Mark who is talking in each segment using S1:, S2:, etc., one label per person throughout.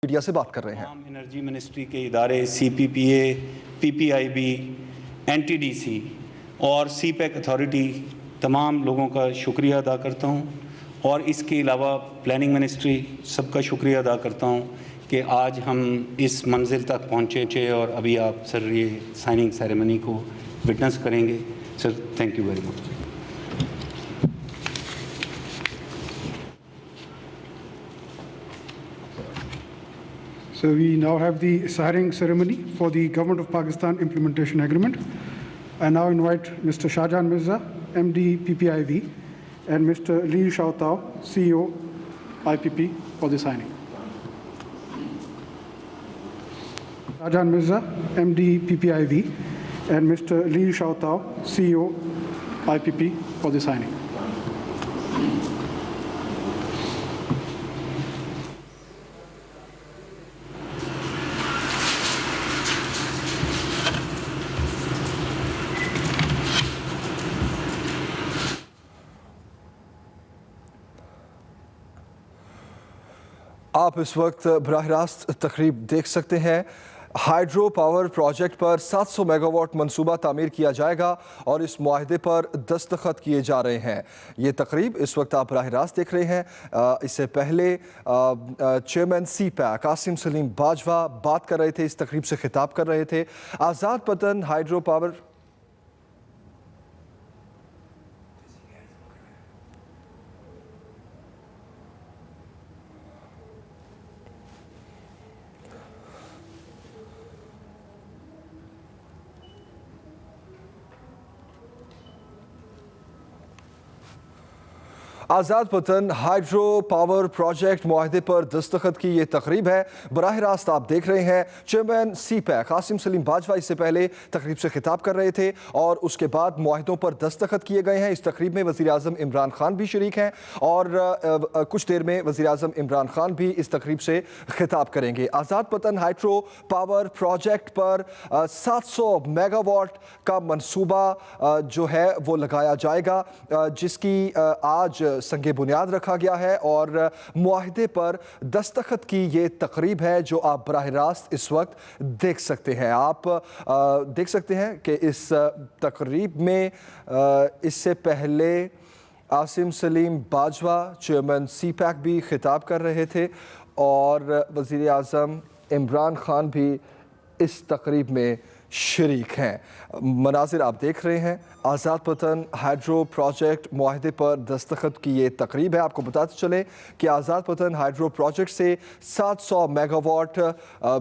S1: Media سے بات کر رہے ہیں۔
S2: تمام انرجی منسٹری کے ادارے CPPA, PPIB, NTDC اور CPEC اتھارٹی تمام لوگوں کا شکریہ ادا کرتا ہوں، اور اس کے علاوہ پلاننگ منسٹری سب کا شکریہ ادا کرتا ہوں کہ آج ہم اس منزل تک پہنچے اور ابھی آپ سر یہ سائننگ سیریمنی کو وٹنس کریں گے۔ Sir thank you very much.
S3: So we now have the swearing ceremony for the Government of Pakistan Implementation Agreement. I now invite Mr. Shahjahan Mirza, MD PPIV, and Mr. Li Shaotao, CEO IPP, for the signing. Shahjahan Mirza, MD PPIV, and Mr. Li Shaotao, CEO IPP, for the signing.
S1: آپ اس وقت براہ راست تقریب دیکھ سکتے ہیں۔ Hydro power project per 700 mega what منصوبہ تعمیر کیا جائے گا اور اس معاہدے پر دستخط کیے جا رہے ہیں۔ یہ تقریب اس وقت آپ براہ راست دیکھ رہے ہیں۔ اس سے پہلے چیئرمین CPEC قاسم سلیم باجوہ بات کر رہے تھے، اس تقریب سے خطاب کر رہے تھے۔ آزاد پتن ہائیڈرو پاور آزاد پتن ہائیڈرو پاور پروجیکٹ معاہدے پر دستخط کی یہ تقریب ہے۔ براہ راست آپ دیکھ رہے ہیں چیئرمین CPEC قاسم سلیم باجوہ اس سے پہلے تقریب سے خطاب کر رہے تھے اور اس کے بعد معاہدوں پر دستخط کیے گئے ہیں۔ اس تقریب میں وزیر اعظم عمران خان بھی شریک ہیں اور کچھ دیر میں وزیر اعظم عمران خان بھی اس تقریب سے خطاب کریں گے۔ آزاد پتن hydro power project per 700 mega what کا منصوبہ جو ہے وہ لگایا جائے گا، جس کی آج سنگ بنیاد رکھا گیا ہے اور معاہدے پر دستخط کی یہ تقریب ہے جو آپ براہ راست اس وقت دیکھ سکتے ہیں۔ آپ دیکھ سکتے ہیں کہ اس تقریب میں اس سے پہلے قاسم سلیم باجوہ چیئرمین CPEC بھی خطاب کر رہے تھے اور وزیر اعظم عمران خان بھی اس تقریب میں شریک ہیں۔ مناظر آپ دیکھ رہے ہیں، آزاد پتن ہائیڈرو پروجیکٹ معاہدے پر دستخط کی یہ تقریب ہے۔ آپ کو بتاتے چلیں کہ آزاد پتن ہائیڈرو پروجیکٹ سے 700 میگا واٹ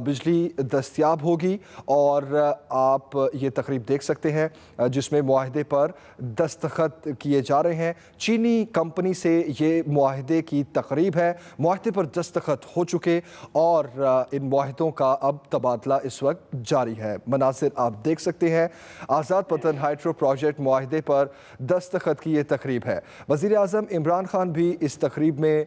S1: بجلی دستیاب ہوگی اور آپ یہ تقریب دیکھ سکتے ہیں جس میں معاہدے پر دستخط کیے جا رہے ہیں۔ چینی کمپنی سے یہ معاہدے کی تقریب ہے۔ معاہدے پر دستخط ہو چکے اور ان معاہدوں کا اب تبادلہ اس وقت جاری ہے۔ مناظر آپ دیکھ سکتے ہیں، آزاد پتن ہائیڈرو پروجیکٹ معاہدے پر دستخط کی یہ تقریب ہے۔ وزیر اعظم عمران خان بھی اس تقریب میں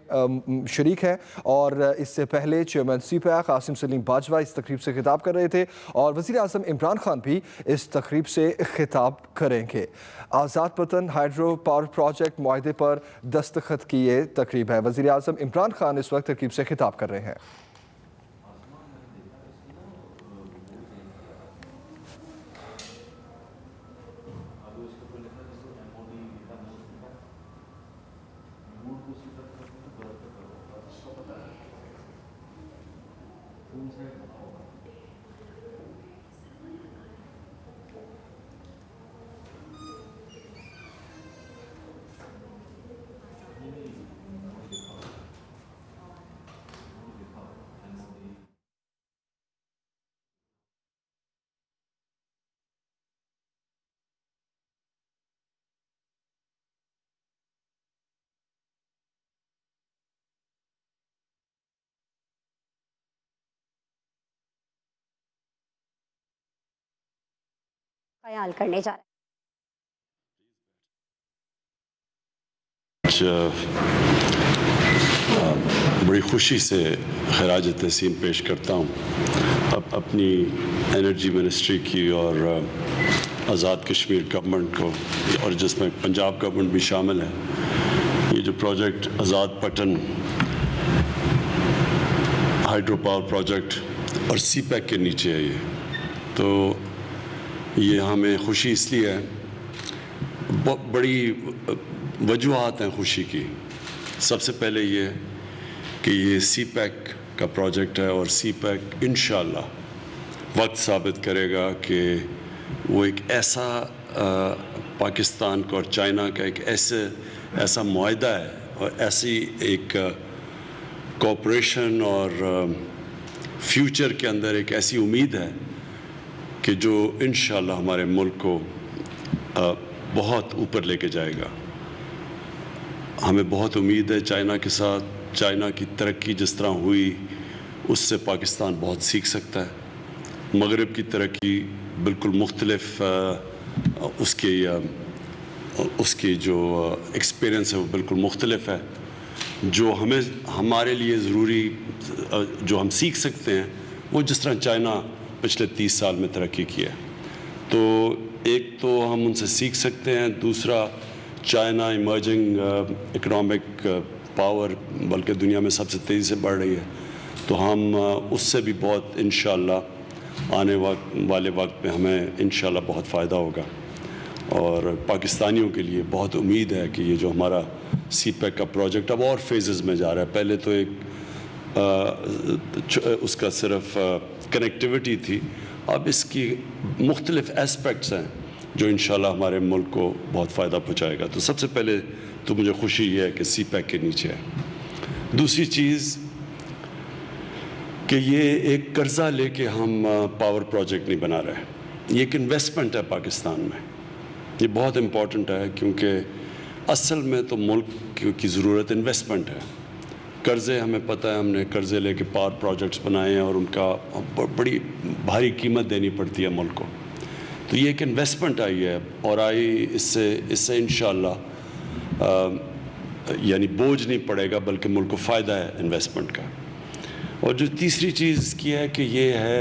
S1: شریک ہیں اور اس سے پہلے چیئرمین CPEC قاسم سلیم باجوہ اس تقریب سے خطاب کر رہے تھے اور وزیر اعظم عمران خان بھی اس تقریب سے خطاب کریں گے۔ آزاد پتن ہائیڈرو پاور پروجیکٹ معاہدے پر دستخط کی یہ تقریب ہے۔ وزیر اعظم عمران خان اس وقت تقریب سے خطاب کر رہے ہیں۔
S4: خیال کرنے جا رہے ہیں۔
S5: بڑی خوشی سے خراج تحسین پیش کرتا ہوں اپنی انرجی منسٹری کی اور آزاد کشمیر گورنمنٹ کو، اور جس میں پنجاب گورنمنٹ بھی شامل ہے۔ یہ جو پروجیکٹ آزاد پٹن हाइड्रो पावर प्रोजेक्ट और सीपैक के नीचे है ये, तो ये हमें खुशी इसलिए है, बड़ी वजूहात हैं खुशी की। सबसे पहले ये कि ये सीपैक का प्रोजेक्ट है और सीपैक इंशाअल्लाह वक्त साबित करेगा कि वो एक ऐसा पाकिस्तान का और चाइना का एक ऐसा मुआहदा है और ऐसी एक कोऑपरेशन और फ्यूचर के अंदर एक ऐसी उम्मीद है कि जो इंशाअल्लाह हमारे मुल्क को बहुत ऊपर लेके जाएगा। हमें बहुत उम्मीद है चाइना के साथ, चाइना की तरक्की जिस तरह हुई उससे पाकिस्तान बहुत सीख सकता है। मगरिब की तरक्की बिल्कुल मुख्तलिफ उसकी जो एक्सपीरियंस है वो बिल्कुल मुख्तलिफ है। जो हमारे लिए ज़रूरी जो हम सीख सकते हैं वो जिस तरह चाइना पिछले 30 साल में तरक्की की है, तो एक तो हम उनसे सीख सकते हैं, दूसरा चाइना इमर्जिंग इकोनॉमिक पावर बल्कि दुनिया में सबसे तेज़ी से बढ़ रही है, तो हम उससे भी बहुत इंशाअल्लाह आने वाले वक्त में हमें इंशाअल्लाह बहुत फ़ायदा होगा। और पाकिस्तानियों के लिए बहुत उम्मीद है कि ये जो हमारा सीपैक का प्रोजेक्ट अब और फेजेस में जा रहा है, पहले तो एक उसका सिर्फ कनेक्टिविटी थी, अब इसकी मुख्तलिफ एस्पेक्ट्स हैं जो इंशाल्लाह हमारे मुल्क को बहुत फ़ायदा पहुँचाएगा। तो सबसे पहले तो मुझे खुशी ये है कि सीपैक के नीचे है। दूसरी चीज़ कि ये एक कर्ज़ा लेके हम पावर प्रोजेक्ट नहीं बना रहे, ये एक इन्वेस्टमेंट है पाकिस्तान में। ये बहुत इम्पॉर्टेंट है क्योंकि असल में तो मुल्क की ज़रूरत इन्वेस्टमेंट है। कर्ज़े हमें पता है, हमने कर्ज़े लेके पावर प्रोजेक्ट्स बनाए हैं और उनका बड़ी भारी कीमत देनी पड़ती है मुल्क को। तो ये एक इन्वेस्टमेंट आई है और इससे इंशाअल्लाह यानी बोझ नहीं पड़ेगा बल्कि मुल्क को फ़ायदा है इन्वेस्टमेंट का। और जो तीसरी चीज़ की है कि ये है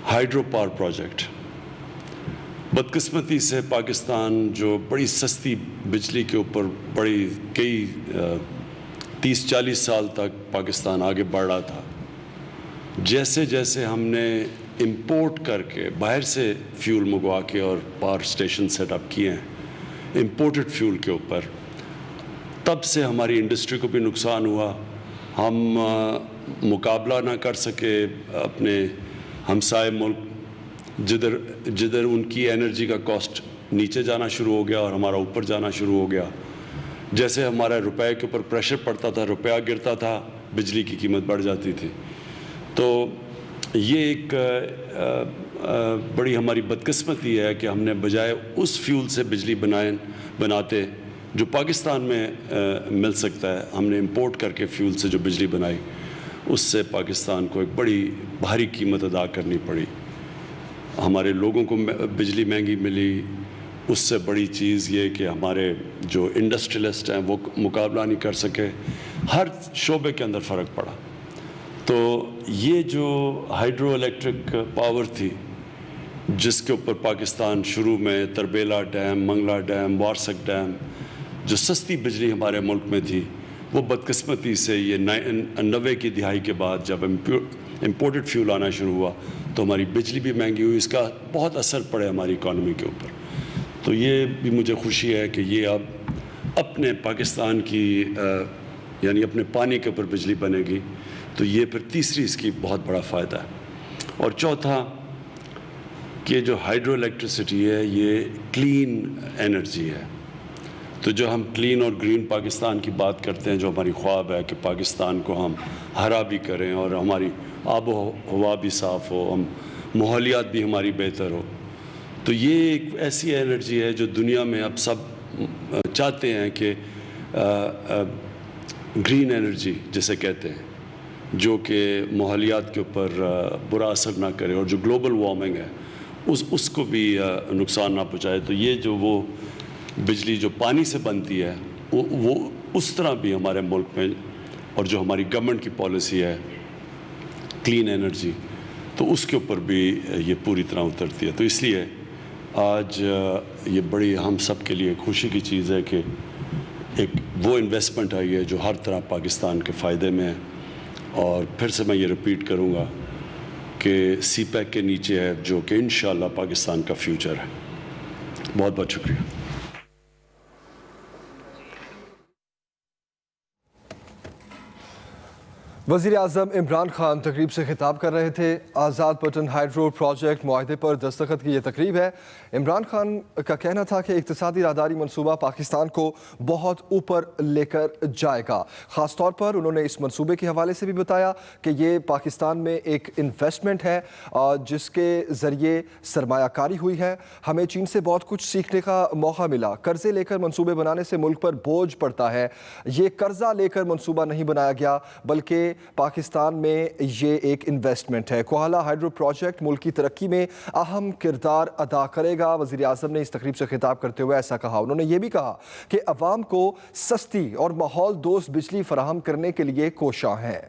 S5: हाइड्रो पावर प्रोजेक्ट। बदकिस्मती से पाकिस्तान जो बड़ी सस्ती बिजली के ऊपर कई 30-40 साल तक पाकिस्तान आगे बढ़ रहा था, जैसे जैसे हमने इंपोर्ट करके बाहर से फ्यूल मंगवा के और पावर स्टेशन सेटअप किए हैं इंपोर्टेड फ्यूल के ऊपर, तब से हमारी इंडस्ट्री को भी नुकसान हुआ। हम मुकाबला ना कर सके अपने हमसाए मुल्क, जिधर उनकी एनर्जी का कॉस्ट नीचे जाना शुरू हो गया और हमारा ऊपर जाना शुरू हो गया। जैसे हमारा रुपए के ऊपर प्रेशर पड़ता था, रुपया गिरता था, बिजली की कीमत बढ़ जाती थी। तो ये एक बड़ी हमारी बदकिस्मती है कि हमने बजाय उस फ्यूल से बिजली बनाते जो पाकिस्तान में मिल सकता है, हमने इंपोर्ट करके फ्यूल से जो बिजली बनाई, उससे पाकिस्तान को एक बड़ी भारी कीमत अदा करनी पड़ी। हमारे लोगों को बिजली महंगी मिली, उससे बड़ी चीज़ ये कि हमारे जो इंडस्ट्रियलिस्ट हैं वो मुकाबला नहीं कर सके, हर शोबे के अंदर फ़र्क पड़ा। तो ये जो हाइड्रो इलेक्ट्रिक पावर थी जिसके ऊपर पाकिस्तान शुरू में Tarbela dam, Mangla dam, Warsak dam, जो सस्ती बिजली हमारे मुल्क में थी, वो बदकिस्मती से ये 90 की दिहाई के बाद जब इम्पोर्टेड फ्यूल आना शुरू हुआ तो हमारी बिजली भी महंगी हुई, इसका बहुत असर पड़े हमारी इकॉनमी के ऊपर। तो ये भी मुझे खुशी है कि ये अब अपने पाकिस्तान की यानी अपने पानी के ऊपर बिजली बनेगी, तो ये फिर तीसरी इसकी बहुत बड़ा फ़ायदा है। और चौथा कि जो हाइड्रो इलेक्ट्रिसिटी है ये क्लीन एनर्जी है। तो जो हम क्लीन और ग्रीन पाकिस्तान की बात करते हैं, जो हमारी ख्वाब है कि पाकिस्तान को हम हरा भी करें और हमारी आबो हवा भी साफ़ हो, हम माहौलियात भी हमारी बेहतर हो, तो ये एक ऐसी एनर्जी है जो दुनिया में अब सब चाहते हैं कि ग्रीन एनर्जी जिसे कहते हैं, जो कि माहौलियात के ऊपर बुरा असर ना करे और जो ग्लोबल वार्मिंग है उसको भी नुकसान ना पहुँचाए। तो ये जो वो बिजली जो पानी से बनती है वो उस तरह भी हमारे मुल्क में, और जो हमारी गवर्नमेंट की पॉलिसी है क्लीन एनर्जी, तो उसके ऊपर भी ये पूरी तरह उतरती है। तो इसलिए आज ये बड़ी हम सब के लिए खुशी की चीज़ है कि एक वो इन्वेस्टमेंट आई है जो हर तरह पाकिस्तान के फ़ायदे में है। اور پھر سے میں یہ ریپیٹ کروں گا کہ سی پیک کے نیچے ہے جو کہ انشاءاللہ پاکستان کا فیوچر ہے. بہت بہت شکریہ.
S1: وزیر اعظم عمران خان تقریب سے خطاب کر رہے تھے. آزاد پٹن ہائیڈرو پروجیکٹ معاہدے پر دستخط کی یہ تقریب ہے. عمران خان کا کہنا تھا کہ اقتصادی راہداری منصوبہ پاکستان کو بہت اوپر لے کر جائے گا. خاص طور پر انہوں نے اس منصوبے کے حوالے سے بھی بتایا کہ یہ پاکستان میں ایک انویسٹمنٹ ہے جس کے ذریعے سرمایہ کاری ہوئی ہے. ہمیں چین سے بہت کچھ سیکھنے کا موقع ملا. قرضے لے کر منصوبے بنانے سے ملک پر بوجھ پڑتا ہے. یہ قرضہ لے کر منصوبہ نہیں بنایا گیا بلکہ پاکستان میں یہ ایک انویسٹمنٹ ہے. کوہالہ ہائیڈرو پروجیکٹ ملک کی ترقی میں اہم کردار ادا کرے گا. وزیر اعظم نے اس تقریب سے خطاب کرتے ہوئے ایسا کہا. انہوں نے یہ بھی کہا کہ عوام کو سستی اور ماحول دوست بجلی فراہم کرنے کے لیے کوشاں ہیں.